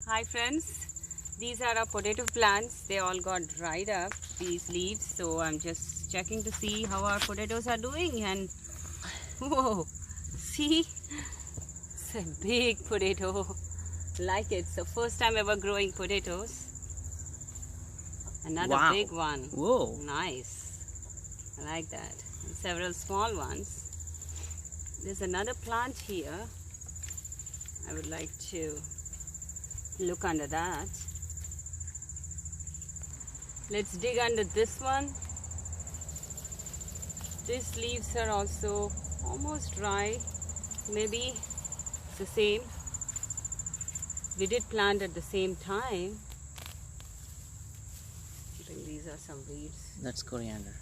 Hi friends, these are our potato plants. They all got dried up, these leaves, so I'm just checking to see how our potatoes are doing. And whoa, see, it's a big potato. Like it's the first time ever growing potatoes. Another Wow. big one. Whoa. Nice. I like that. And several small ones. There's another plant here. I would like to look under that. Let's dig under this one. These leaves are also almost dry. Maybe it's the same. We did plant at the same time. I think these are some weeds. That's coriander.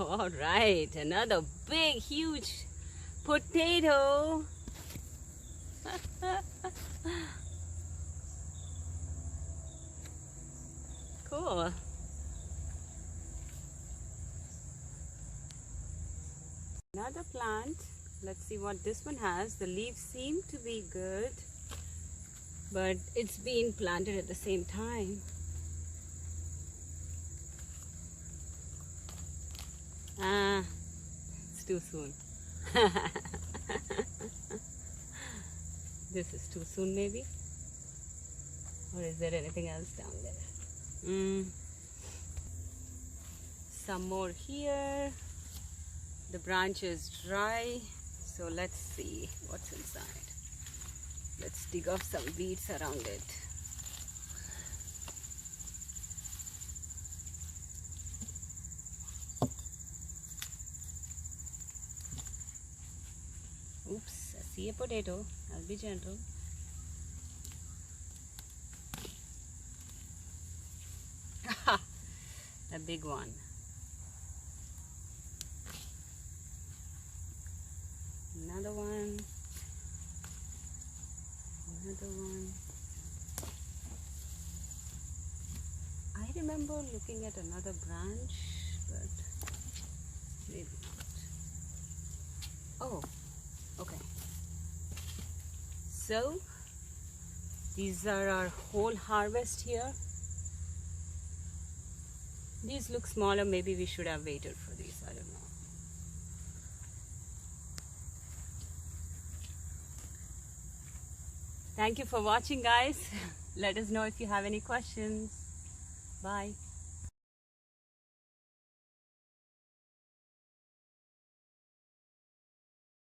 All right, another big, huge potato. Cool. Another plant. Let's see what this one has. The leaves seem to be good, but it's been planted at the same time. It's too soon. This is too soon maybe? Or is there anything else down there? Some more here. The branch is dry, so let's see what's inside. Let's dig off some weeds around it. Oops, I see a potato. I'll be gentle. A big one. Another one. Another one. I remember looking at another branch, but maybe not. Oh, okay. So, these are our whole harvest here. These look smaller. Maybe we should have waited for these. I don't know. Thank you for watching, guys. Let us know if you have any questions. Bye.